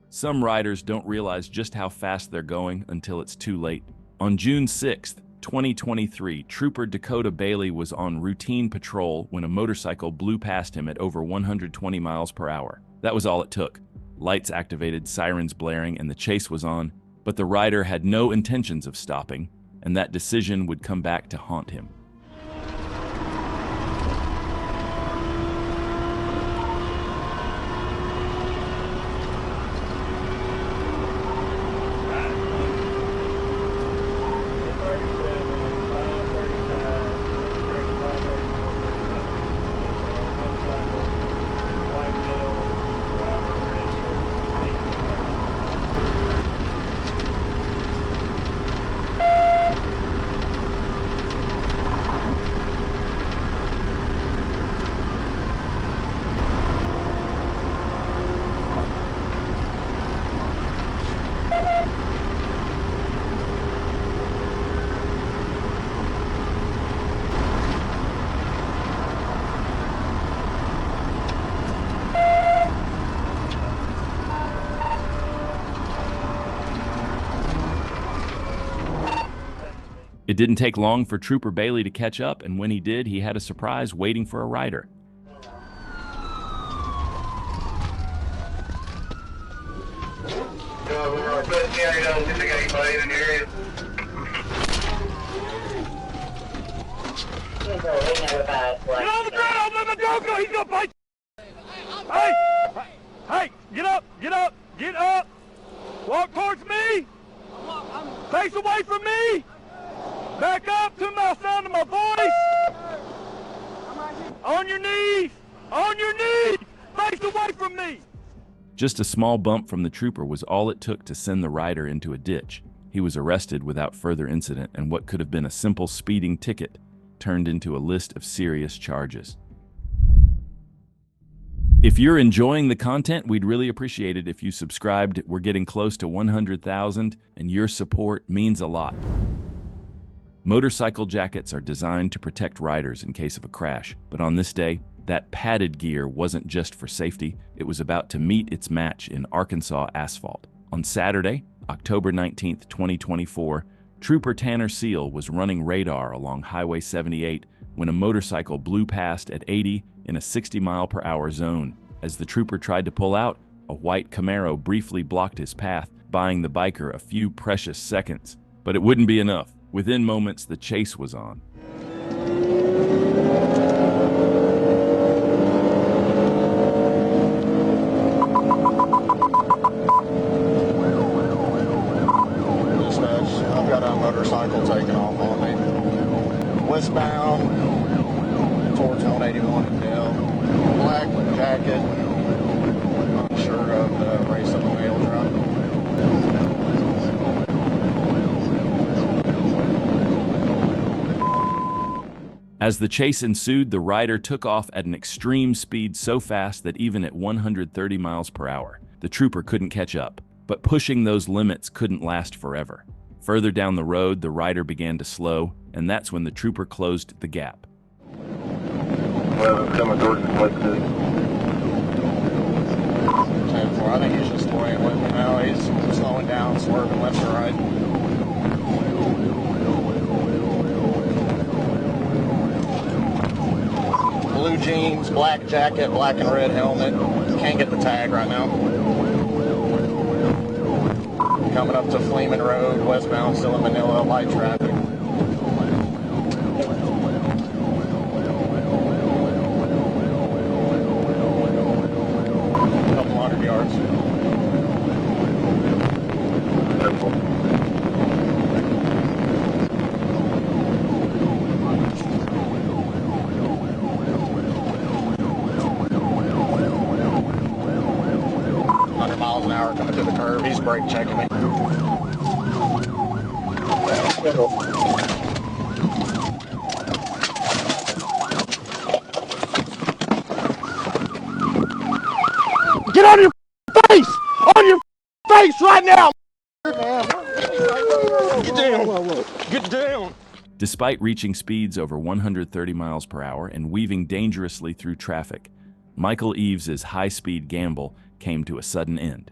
Some riders don't realize just how fast they're going until it's too late. On June 6, 2023, Trooper Dakota Bailey was on routine patrol when a motorcycle blew past him at over 120 miles per hour. That was all it took. Lights activated, sirens blaring, and the chase was on, but the rider had no intentions of stopping, and that decision would come back to haunt him. It didn't take long for Trooper Bailey to catch up, and when he did, he had a surprise waiting for a rider. Get on the ground! Let the dog go! He's gonna bite! Hey! Hey! Get up! Get up! Get up! Walk towards me! Face away from me! Back up to my sound of my voice! On your knees! On your knees! Face away from me! Just a small bump from the trooper was all it took to send the rider into a ditch. He was arrested without further incident, and what could have been a simple speeding ticket turned into a list of serious charges. If you're enjoying the content, we'd really appreciate it if you subscribed. We're getting close to 100,000, and your support means a lot. Motorcycle jackets are designed to protect riders in case of a crash, but on this day, that padded gear wasn't just for safety, it was about to meet its match in Arkansas asphalt. On Saturday, October 19, 2024, Trooper Tanner Seal was running radar along Highway 78 when a motorcycle blew past at 80 in a 60-mile-per-hour zone. As the trooper tried to pull out, a white Camaro briefly blocked his path, buying the biker a few precious seconds. But it wouldn't be enough. Within moments, the chase was on. I've got a motorcycle taking off on me. Westbound towards 181 in Dell. Black jacket. Not sure of the race of the mail truck. As the chase ensued, the rider took off at an extreme speed so fast that even at 130 miles per hour, the trooper couldn't catch up. But pushing those limits couldn't last forever. Further down the road, the rider began to slow, and that's when the trooper closed the gap. Well, coming towards the place too. 10-4. I think he's just toying with me now. He's slowing down, swerving left to right. Blue jeans, black jacket, black and red helmet. Can't get the tag right now. Coming up to Fleeman Road, westbound, still in Manila, light traffic. Couple hundred yards. Miles an hour coming to the curve. He's brake checking me. Get on your face! On your face right now! Get down! Get down! Despite reaching speeds over 130 miles per hour and weaving dangerously through traffic, Michael Eaves' high-speed gamble came to a sudden end.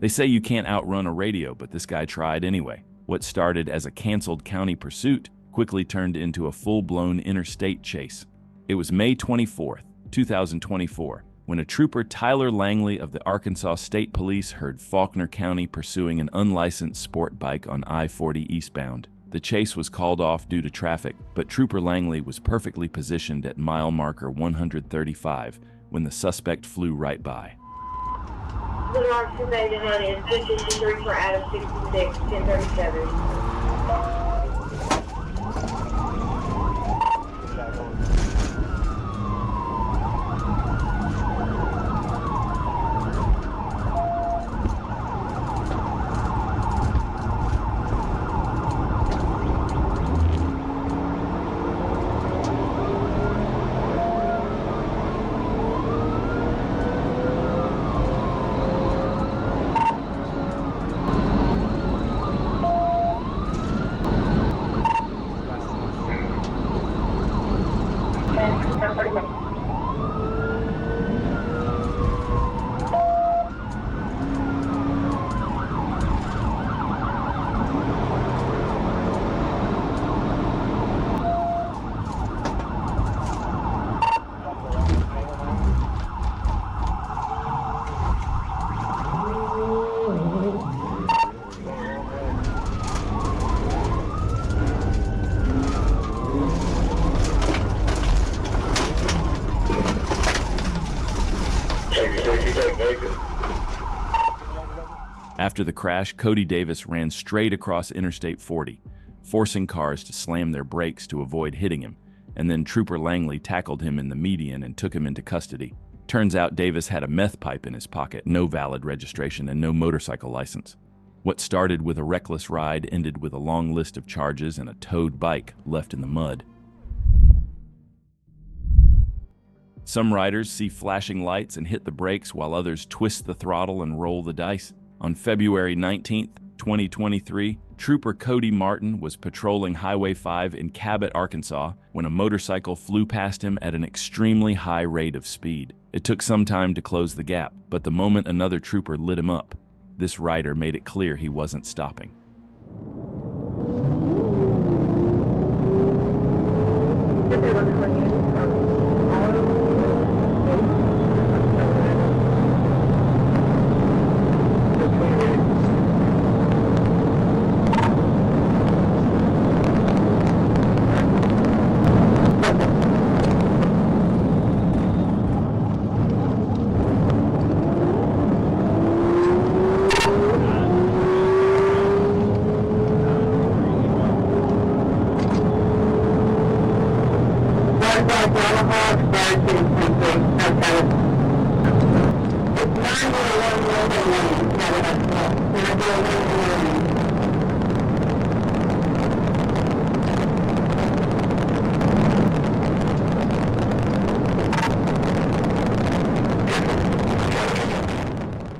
They say you can't outrun a radio, but this guy tried anyway. What started as a canceled county pursuit quickly turned into a full-blown interstate chase. It was May 24th, 2024, when a trooper, Tyler Langley of the Arkansas State Police, heard Faulkner County pursuing an unlicensed sport bike on I-40 eastbound. The chase was called off due to traffic, but Trooper Langley was perfectly positioned at mile marker 135 when the suspect flew right by. The mark is 89 is 253 for Adam 66, 1037. After the crash, Cody Davis ran straight across Interstate 40, forcing cars to slam their brakes to avoid hitting him, and then Trooper Langley tackled him in the median and took him into custody. Turns out Davis had a meth pipe in his pocket, no valid registration, and no motorcycle license. What started with a reckless ride ended with a long list of charges and a towed bike left in the mud. Some riders see flashing lights and hit the brakes, while others twist the throttle and roll the dice. On February 19, 2023, Trooper Cody Martin was patrolling Highway 5 in Cabot, Arkansas, when a motorcycle flew past him at an extremely high rate of speed. It took some time to close the gap, but the moment another trooper lit him up, this rider made it clear he wasn't stopping.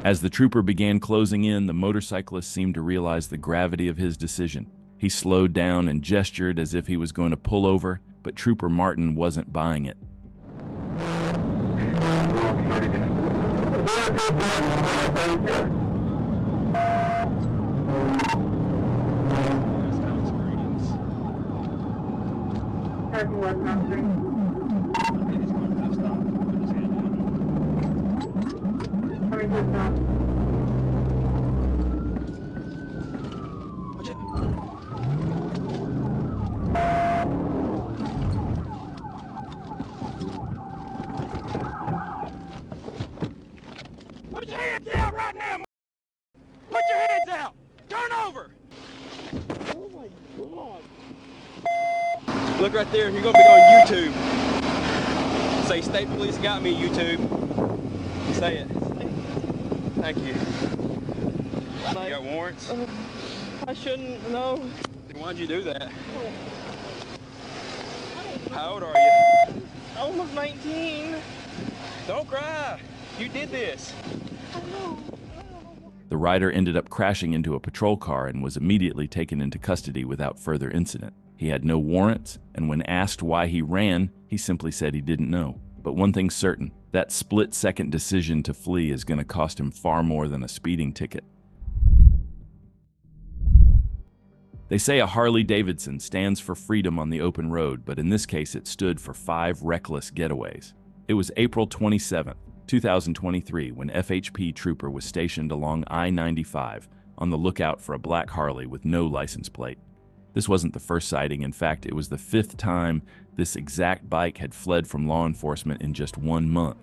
As the trooper began closing in, the motorcyclist seemed to realize the gravity of his decision. He slowed down and gestured as if he was going to pull over, but Trooper Martin wasn't buying it. Put your hands out right now! Put your hands out! Turn over! Oh my God. Look right there, you're gonna be on YouTube. Say, State Police got me, YouTube. Say it. Thank you. You got warrants? I shouldn't, no. Why'd you do that? How old are you? Almost 19. Don't cry. You did this. The rider ended up crashing into a patrol car and was immediately taken into custody without further incident. He had no warrants, and when asked why he ran, he simply said he didn't know. But one thing's certain, That split-second decision to flee is going to cost him far more than a speeding ticket. They say a Harley-Davidson stands for freedom on the open road, but in this case it stood for 5 reckless getaways. It was April 27, 2023, when FHP trooper was stationed along I-95 on the lookout for a black Harley with no license plate. This wasn't the first sighting. In fact, it was the 5th time this exact bike had fled from law enforcement in just 1 month.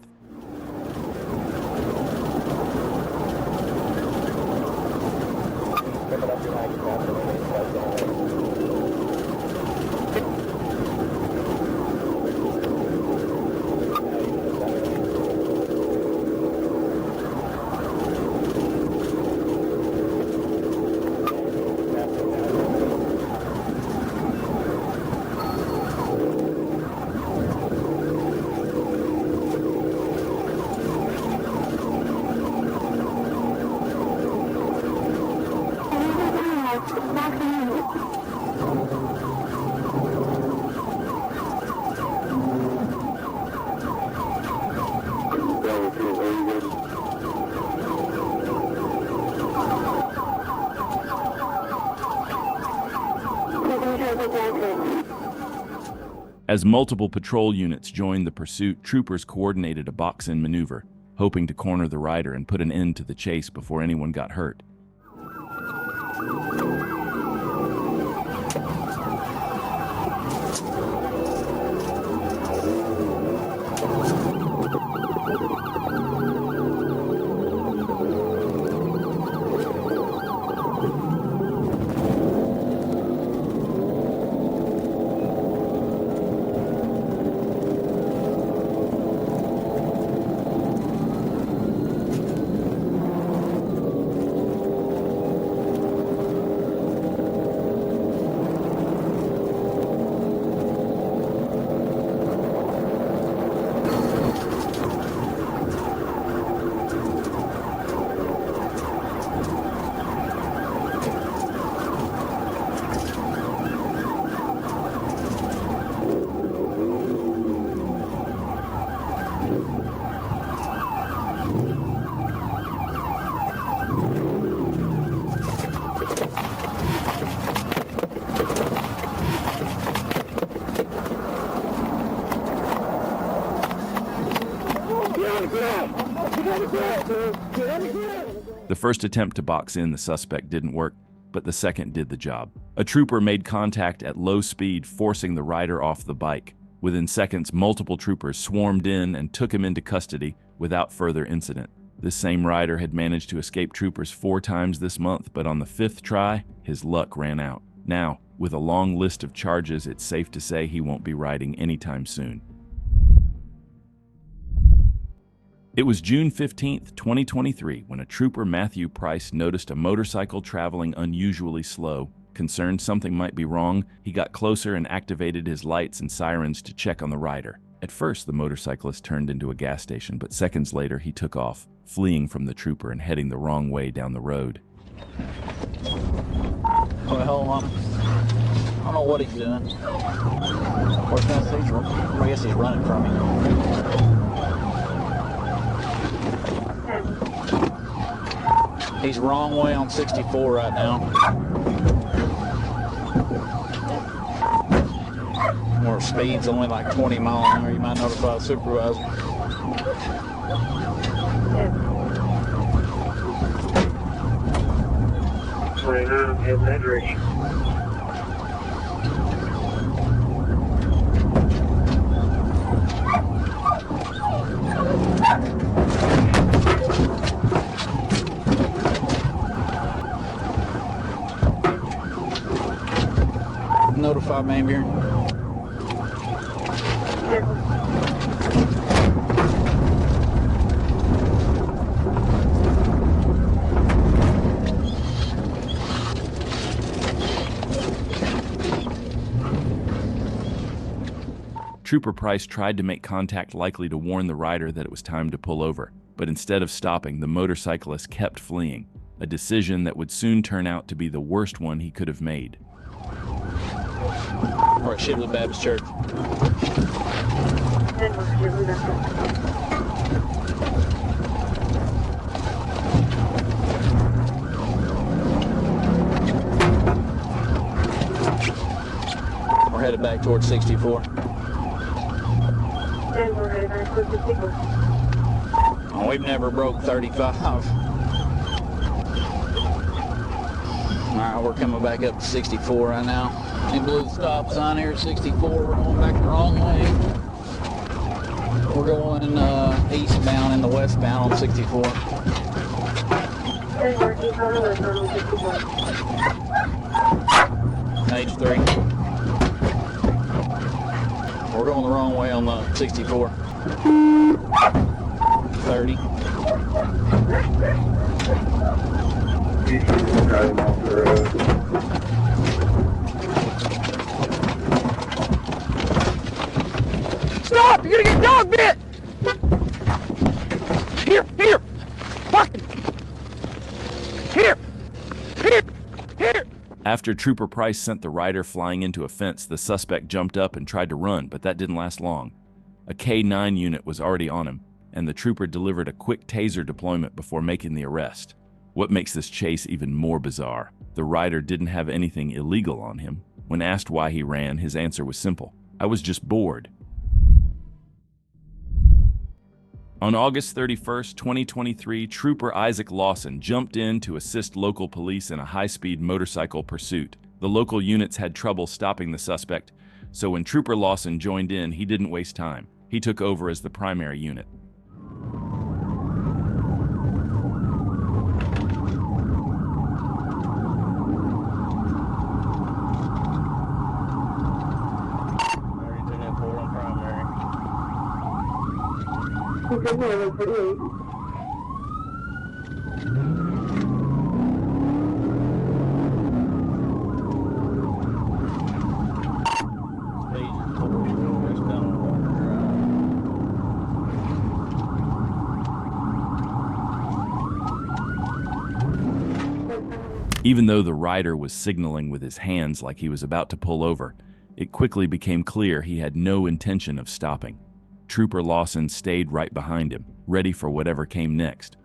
As multiple patrol units joined the pursuit, troopers coordinated a box-in maneuver, hoping to corner the rider and put an end to the chase before anyone got hurt. The first attempt to box in the suspect didn't work, but the second did the job. A trooper made contact at low speed, forcing the rider off the bike. Within seconds, multiple troopers swarmed in and took him into custody without further incident. This same rider had managed to escape troopers 4 times this month, but on the 5th try, his luck ran out. Now, with a long list of charges, it's safe to say he won't be riding anytime soon. It was June 15, 2023, when a trooper, Matthew Price, noticed a motorcycle traveling unusually slow. Concerned something might be wrong, he got closer and activated his lights and sirens to check on the rider. At first, the motorcyclist turned into a gas station, but seconds later he took off, fleeing from the trooper and heading the wrong way down the road. Well, I don't know what he's doing. Of course, I guess he's running from me. He's wrong way on 64 right now. Where speed's only like 20 miles an hour, you might notify the supervisor. 29, heading that direction. Notify me here. Trooper Price tried to make contact, likely to warn the rider that it was time to pull over, but instead of stopping, the motorcyclist kept fleeing, a decision that would soon turn out to be the worst one he could have made. Or at Shibley Baptist Church. headed back towards 64. And we're headed back to 64. Oh, we've never broke 35. Alright, we're coming back up to 64 right now. He blew the stop sign here at 64. We're going back the wrong way. We're going eastbound and the westbound on 64. And we're eastbound and westbound on 64. H3. We're going the wrong way on the 64. 30. Stop! You're gonna get dog bit! Here! Fucking! Here! After Trooper Price sent the rider flying into a fence, the suspect jumped up and tried to run, but that didn't last long. A K-9 unit was already on him, and the trooper delivered a quick taser deployment before making the arrest. What makes this chase even more bizarre? The rider didn't have anything illegal on him. When asked why he ran, his answer was simple: "I was just bored." On August 31st, 2023, Trooper Isaac Lawson jumped in to assist local police in a high-speed motorcycle pursuit. The local units had trouble stopping the suspect, so when Trooper Lawson joined in, he didn't waste time. He took over as the primary unit. Okay, we're 38. Even though the rider was signaling with his hands like he was about to pull over, it quickly became clear he had no intention of stopping. Trooper Lawson stayed right behind him, ready for whatever came next.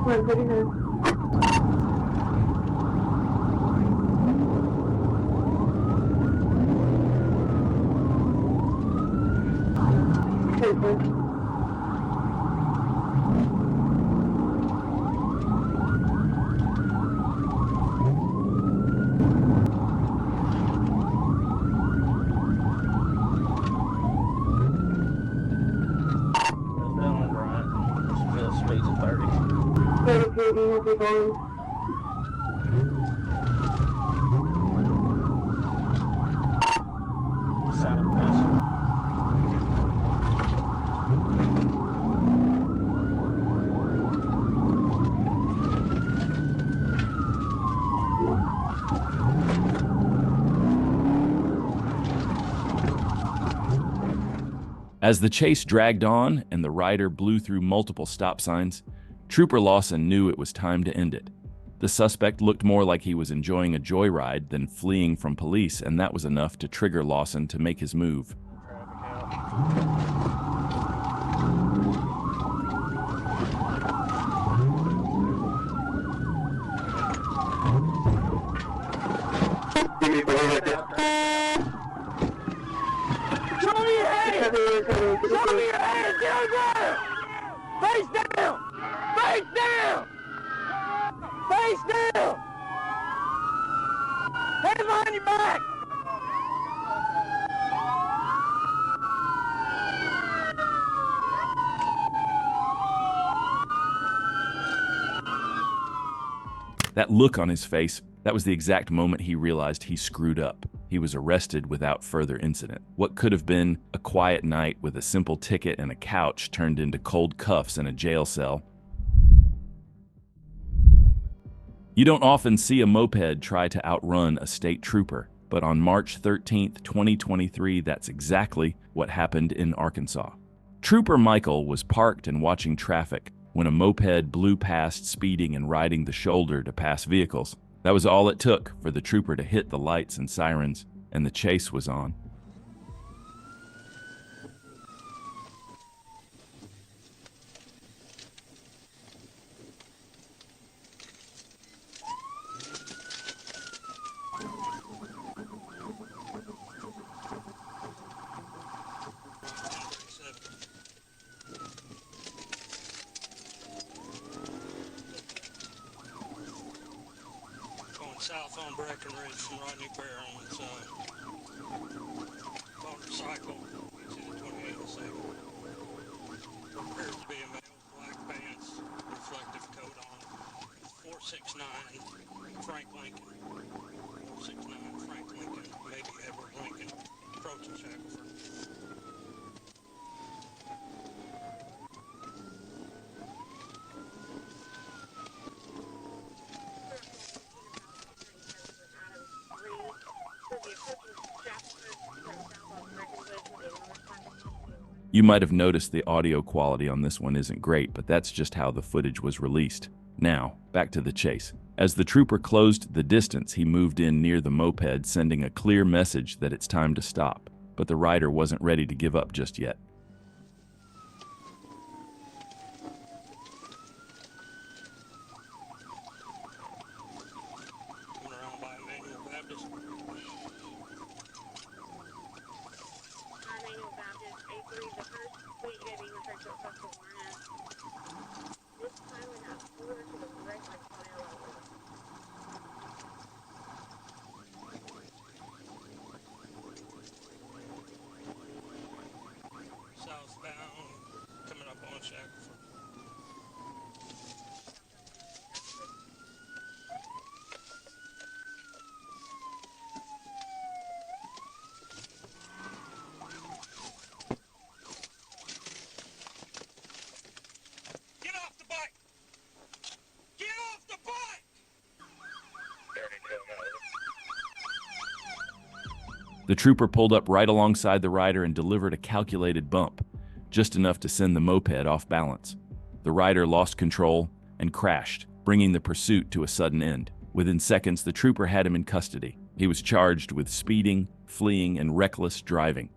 We're 39. As the chase dragged on and the rider blew through multiple stop signs, Trooper Lawson knew it was time to end it. The suspect looked more like he was enjoying a joyride than fleeing from police, and that was enough to trigger Lawson to make his move. Show me your hands! Show me your hands! Get on the ground! Face down! Face down! Face down! Hands behind your back! That look on his face, that was the exact moment he realized he screwed up. He was arrested without further incident. What could have been a quiet night with a simple ticket and a couch turned into cold cuffs in a jail cell. You don't often see a moped try to outrun a state trooper, but on March 13th, 2023, that's exactly what happened in Arkansas. Trooper Michael was parked and watching traffic when a moped blew past speeding and riding the shoulder to pass vehicles. That was all it took for the trooper to hit the lights and sirens, and the chase was on. South on Breckenridge from Rodney Bear on its motorcycle to the 28th. Appears to be a male, black pants, reflective coat on. 469 Frank Lincoln. 469 Frank Lincoln, maybe Edward Lincoln, approaching Shackelford. You might have noticed the audio quality on this one isn't great, but that's just how the footage was released. Now, back to the chase. As the trooper closed the distance, he moved in near the moped, sending a clear message that it's time to stop. But the rider wasn't ready to give up just yet. Coming around by Emmanuel Baptist. Emmanuel Baptist, A3, the first fleet getting referred to across the Warren. This time we have 4 to the right, like mile over. Southbound, coming up on Shackelford. Get off the bike! Get off the bike! The trooper pulled up right alongside the rider and delivered a calculated bump, just enough to send the moped off balance. The rider lost control and crashed, bringing the pursuit to a sudden end. Within seconds, the trooper had him in custody. He was charged with speeding, fleeing, and reckless driving.